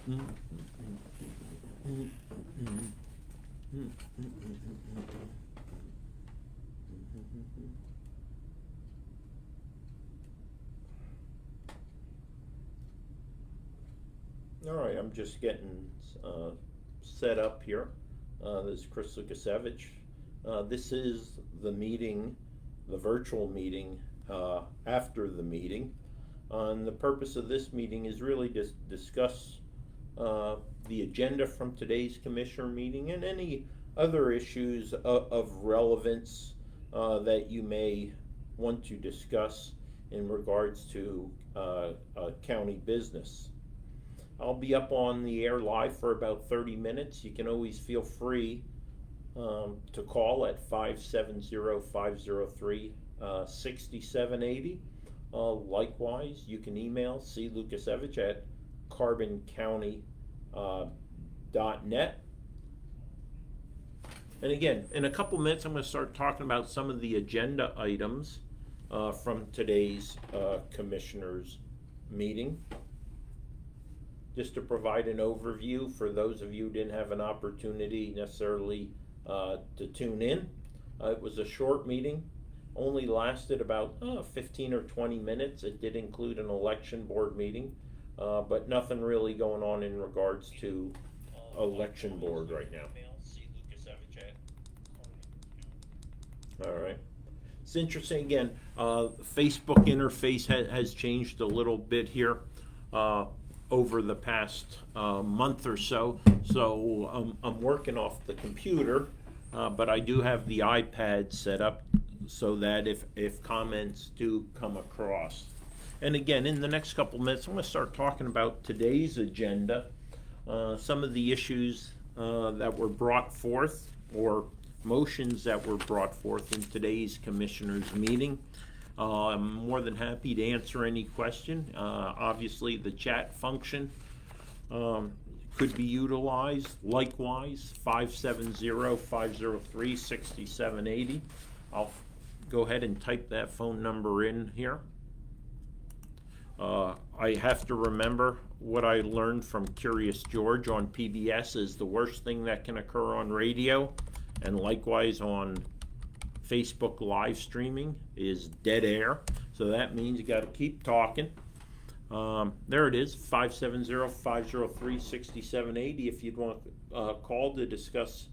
All right, I'm just getting set up here. This is Chris Lukasevich. This is the meeting, the virtual meeting after the meeting. And the purpose of this meeting is really to discuss the agenda from today's commissioner meeting and any other issues of relevance that you may want to discuss in regards to county business. I'll be up on the air live for about 30 minutes. You can always feel free to call at 570-503-6780. Likewise, you can email c.lukasevich at carboncounty.net. And again, in a couple minutes, I'm going to start talking about some of the agenda items from today's commissioners meeting. Just to provide an overview for those of you who didn't have an opportunity necessarily to tune in. It was a short meeting, only lasted about 15 or 20 minutes. It did include an election board meeting, but nothing really going on in regards to election board right now. All right. It's interesting, again, Facebook interface has changed a little bit here over the past month or so. So I'm working off the computer, but I do have the iPad set up so that if comments do come across. And again, in the next couple minutes, I'm going to start talking about today's agenda, some of the issues that were brought forth, or motions that were brought forth in today's commissioners meeting. I'm more than happy to answer any question. Obviously, the chat function could be utilized. Likewise, 570-503-6780. I'll go ahead and type that phone number in here. I have to remember what I learned from Curious George on PBS is the worst thing that can occur on radio, and likewise on Facebook live streaming, is dead air. So that means you got to keep talking. There it is, 570-503-6780 if you'd want to call to discuss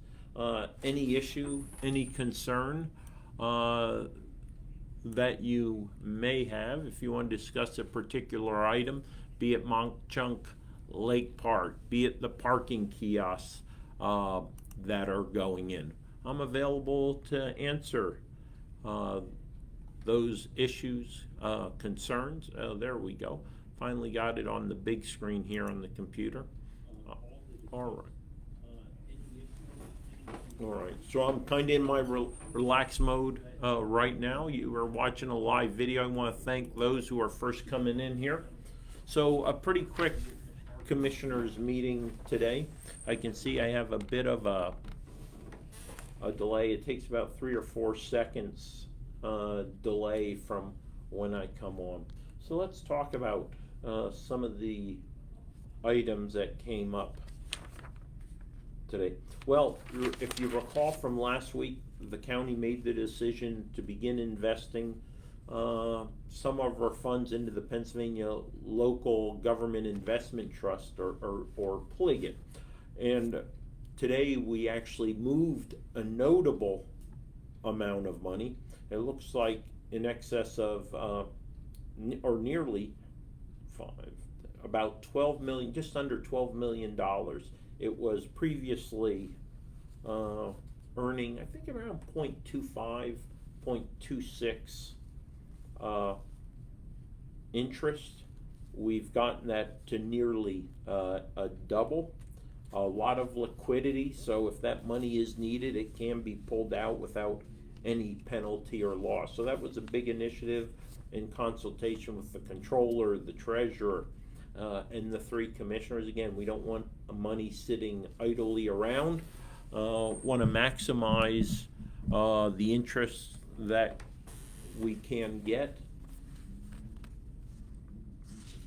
any issue, any concern that you may have. If you want to discuss a particular item, be it Monk Chunk Lake Park, be it the parking kiosks that are going in, I'm available to answer those issues, concerns. There we go. Finally got it on the big screen here on the computer. All right. All right. So I'm kind of in my relax mode right now. You are watching a live video. I want to thank those who are first coming in here. So a pretty quick commissioners meeting today. I can see I have a bit of a delay. It takes about 3 or 4 seconds delay from when I come on. So let's talk about some of the items that came up today. Well, if you recall from last week, the county made the decision to begin investing some of our funds into the Pennsylvania Local Government Investment Trust, or PLGIT. And today we actually moved a notable amount of money. It looks like in excess of, or nearly about 12 million, just under $12 million. It was previously earning, I think, around 0.25, 0.26 interest. We've gotten that to nearly a double. A lot of liquidity, so if that money is needed, it can be pulled out without any penalty or loss. So that was a big initiative in consultation with the controller, the treasurer, and the 3 commissioners. Again, we don't want money sitting idly around. Want to maximize the interest that we can get.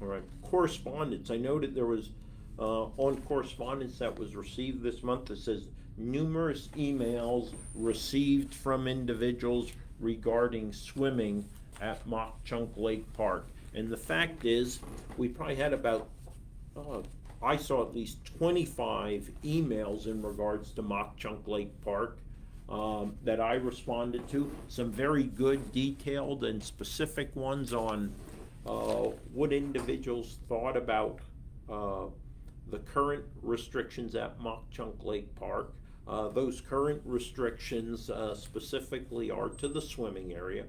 All right, correspondence. I noted there was On correspondence that was received this month, it says numerous emails received from individuals regarding swimming at Mock Chunk Lake Park. And the fact is, we probably had about, I saw at least 25 emails in regards to Mock Chunk Lake Park that I responded to. Some very good, detailed, and specific ones on what individuals thought about the current restrictions at Mock Chunk Lake Park. Those current restrictions specifically are to the swimming area.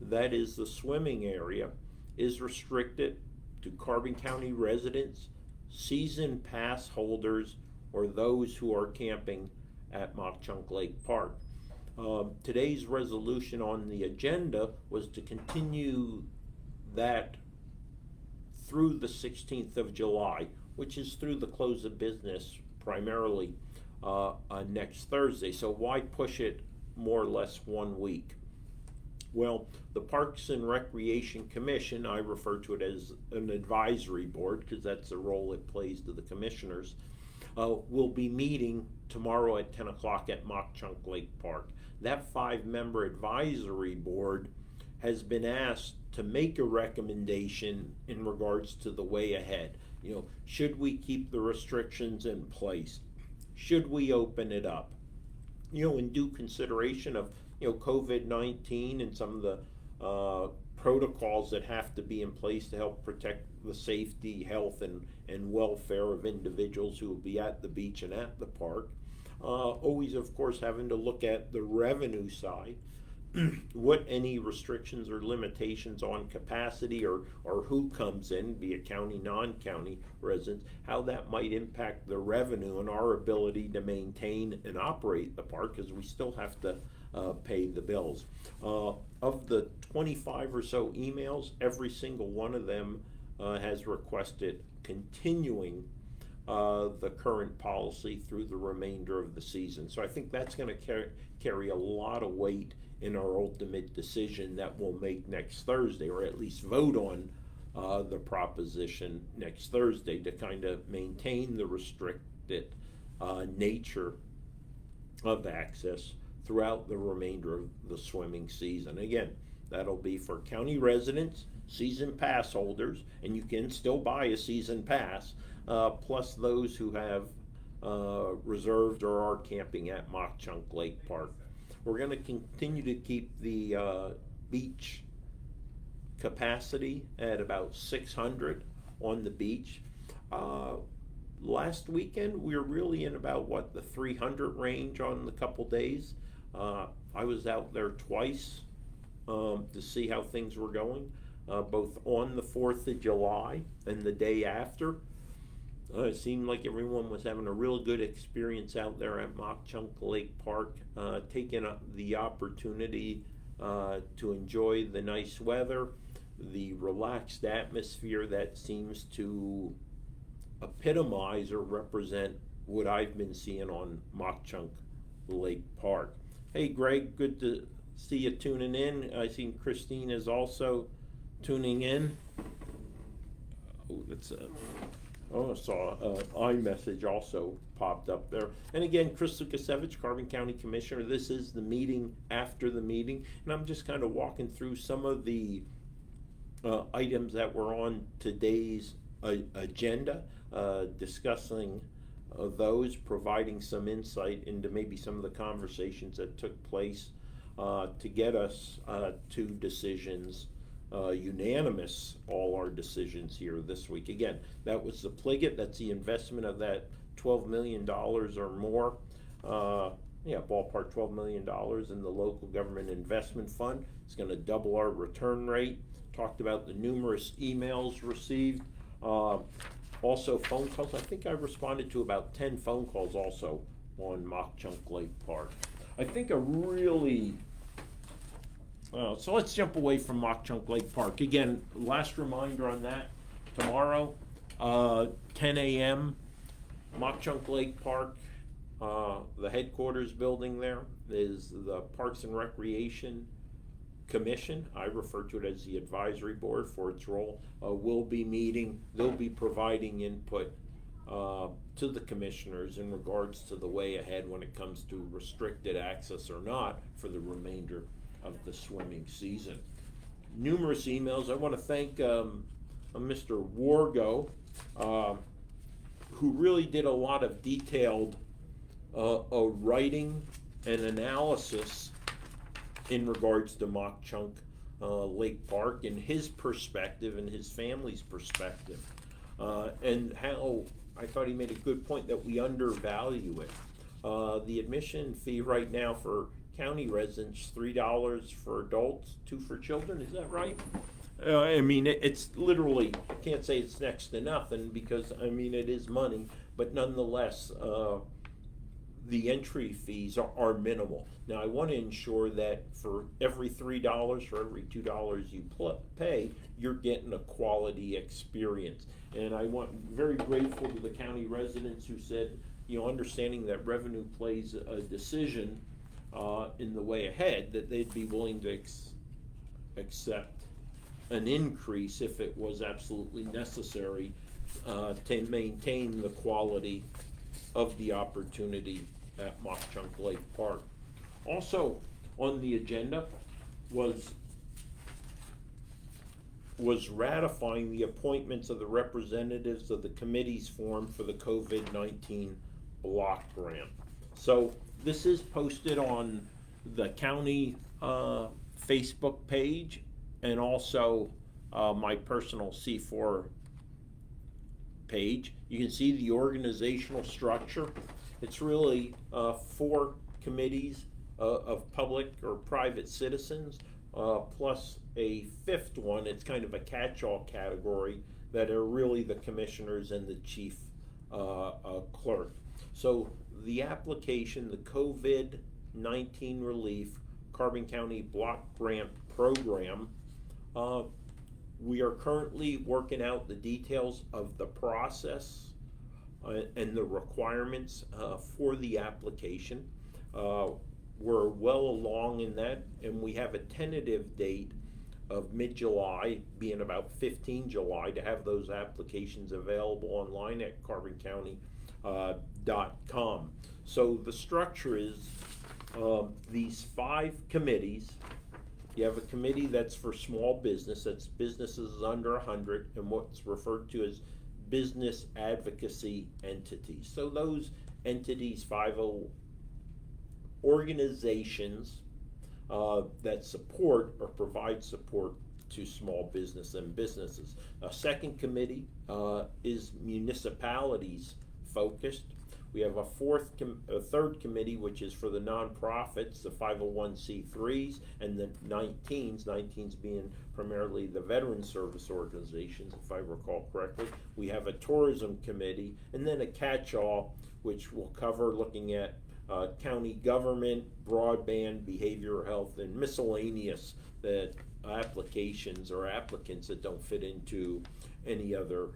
That is, the swimming area is restricted to Carbon County residents, season pass holders, or those who are camping at Mock Chunk Lake Park. Today's resolution on the agenda was to continue that through the 16th of July, which is through the close of business primarily next Thursday. So why push it more or less 1 week? Well, the Parks and Recreation Commission, I refer to it as an advisory board because that's the role it plays to the commissioners, will be meeting tomorrow at 10 o'clock at Mock Chunk Lake Park. That 5-member advisory board has been asked to make a recommendation in regards to the way ahead. Should we keep the restrictions in place? Should we open it up? In due consideration of COVID-19 and some of the protocols that have to be in place to help protect the safety, health, and welfare of individuals who will be at the beach and at the park. Always, of course, having to look at the revenue side, what any restrictions or limitations on capacity or who comes in, be it county, non-county residents, how that might impact the revenue and our ability to maintain and operate the park, because we still have to pay the bills. Of the 25 or so emails, every single one of them has requested continuing the current policy through the remainder of the season. So I think that's going to carry a lot of weight in our ultimate decision that we'll make next Thursday, or at least vote on the proposition next Thursday to kind of maintain the restricted nature of access throughout the remainder of the swimming season. Again, that'll be for county residents, season pass holders, and you can still buy a season pass, plus those who have reserved or are camping at Mock Chunk Lake Park. We're going to continue to keep the beach capacity at about 600 on the beach. Last weekend, we were really in about, the 300 range on the couple days. I was out there twice to see how things were going, both on the 4th of July and the day after. It seemed like everyone was having a real good experience out there at Mock Chunk Lake Park, taking the opportunity to enjoy the nice weather, the relaxed atmosphere that seems to epitomize or represent what I've been seeing on Mock Chunk Lake Park. Hey Greg, good to see you tuning in. I seen Christine is also tuning in. I saw iMessage also popped up there. And again, Chris Lukasevich, Carbon County Commissioner. This is the meeting after the meeting, and I'm just kind of walking through some of the items that were on today's agenda, discussing those, providing some insight into maybe some of the conversations that took place to get us to decisions. Unanimous, all our decisions here this week. Again, that was the Pliget, that's the investment of that $12 million or more, ballpark $12 million in the local government investment fund. It's going to double our return rate. Talked about the numerous emails received, also phone calls. I think I responded to about 10 phone calls also on Mock Chunk Lake Park. I think a really so let's jump away from Mock Chunk Lake Park. Again, last reminder on that, tomorrow, 10 a.m., Mock Chunk Lake Park, the headquarters building there is the Parks and Recreation Commission. I refer to it as the advisory board for its role. Will be meeting. They'll be providing input to the commissioners in regards to the way ahead when it comes to restricted access or not for the remainder of the swimming season. Numerous emails. I want to thank Mr. Wargo, who really did a lot of detailed writing and analysis in regards to Mock Chunk Lake Park and his perspective and his family's perspective, and how I thought he made a good point that we undervalue it. The admission fee right now for county residents, $3 for adults, $2 for children. Is that right? I mean, it's literally, I can't say it's next to nothing because, I mean, it is money, but nonetheless, the entry fees are minimal. Now, I want to ensure that for every $3, for every $2 you pay, you're getting a quality experience. And I want very grateful to the county residents who said, you know, understanding that revenue plays a decision in the way ahead, that they'd be willing to accept an increase if it was absolutely necessary to maintain the quality of the opportunity at Mock Chunk Lake Park. Also on the agenda was ratifying the appointments of the representatives of the committees formed for the COVID-19 block grant. So this is posted on the county Facebook page and also my personal C4 page. You can see the organizational structure. It's really 4 committees of public or private citizens, plus a 5th one. It's kind of a catch-all category that are really the commissioners and the chief clerk. So the application, the COVID-19 relief Carbon County Block Grant Program, we are currently working out the details of the process and the requirements for the application. We're well along in that, and we have a tentative date of mid-July, being about 15 July, to have those applications available online at carboncounty.com. So the structure is these 5 committees. You have a committee that's for small business, that's businesses under 100, and what's referred to as business advocacy entities. So those entities, 50 organizations that support or provide support to small business and businesses. A second committee is municipalities focused. We have a third committee, which is for the nonprofits, the 501c3s, and the 19s being primarily the veteran service organizations, if I recall correctly. We have a tourism committee, and then a catch-all, which will cover looking at county government, broadband, behavioral health, and miscellaneous that applications or applicants that don't fit into any other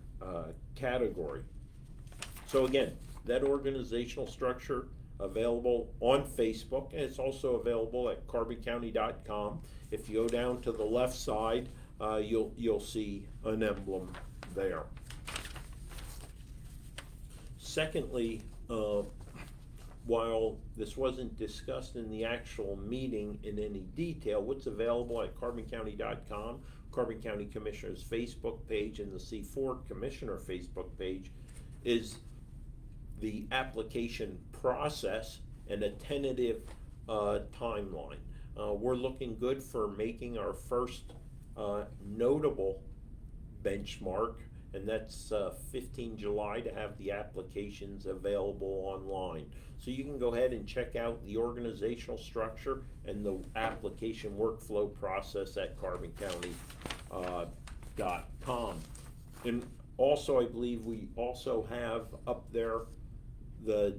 category. So again, that organizational structure available on Facebook, and it's also available at carboncounty.com. If you go down to the left side, you'll see an emblem there. Secondly, while this wasn't discussed in the actual meeting in any detail, what's available at carboncounty.com, Carbon County Commissioner's Facebook page, and the C4 Commissioner Facebook page is the application process and a tentative timeline. We're looking good for making our first notable benchmark, and that's 15 July to have the applications available online. So you can go ahead and check out the organizational structure and the application workflow process at carboncounty.com. And also, I believe we also have up there the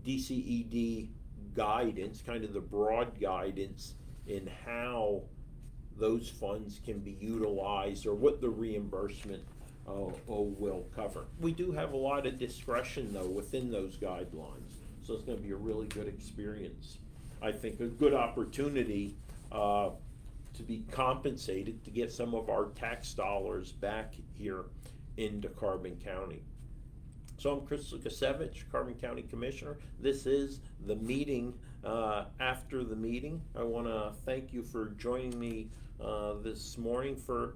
DCED guidance, kind of the broad guidance in how those funds can be utilized or what the reimbursement will cover. We do have a lot of discretion though within those guidelines, so it's going to be a really good experience. I think a good opportunity to be compensated to get some of our tax dollars back here into Carbon County. So I'm Chris Lukasevich, Carbon County Commissioner. This is the meeting after the meeting. I want to thank you for joining me this morning for a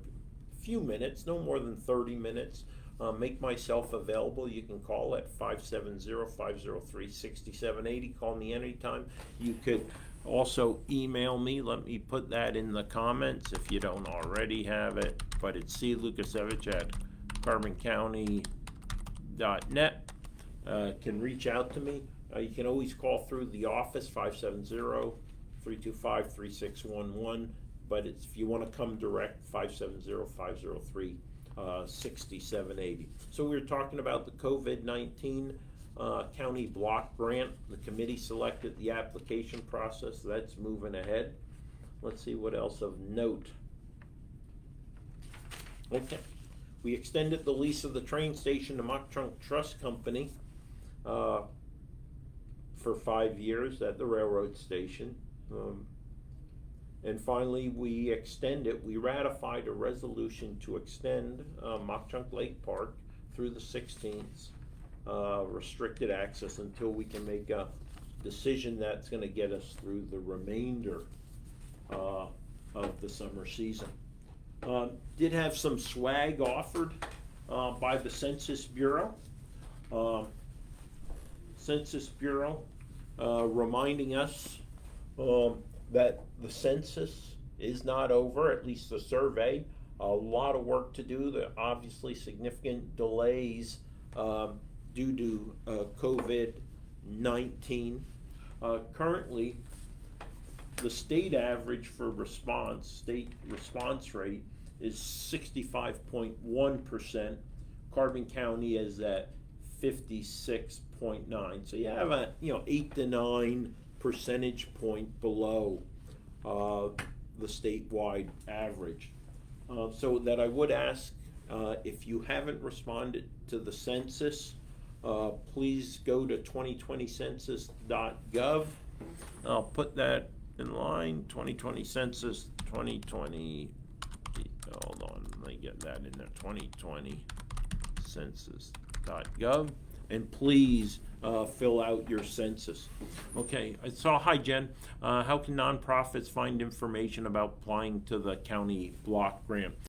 few minutes, no more than 30 minutes. Make myself available. You can call at 570-503-6780. Call me anytime. You could also email me. Let me put that in the comments if you don't already have it. But it's clucasevich@carboncounty.net. Can reach out to me. You can always call through the office, 570-325-3611. But if you want to come direct, 570-503-6780. So we were talking about the COVID-19 county block grant. The committee selected the application process. That's moving ahead. Let's see what else of note. Okay. We extended the lease of the train station to Mock Trunk Trust Company for 5 years at the railroad station. And finally, we ratified a resolution to extend Mock Trunk Lake Park through the 16th, restricted access until we can make a decision that's going to get us through the remainder of the summer season. Did have some swag offered by the Census Bureau. Census Bureau reminding us that the census is not over, at least the survey. A lot of work to do. There are obviously significant delays due to COVID-19. Currently, the state average for state response rate is 65.1%. Carbon County is at 56.9. So you have a 8 to 9 percentage point below the statewide average. So that I would ask, if you haven't responded to the census, please go to 2020census.gov. I'll put that in line, 2020 census, 2020, hold on, let me get that in there, 2020 census.gov, and please fill out your census. Okay, so hi Jen, how can nonprofits find information about applying to the county block grant?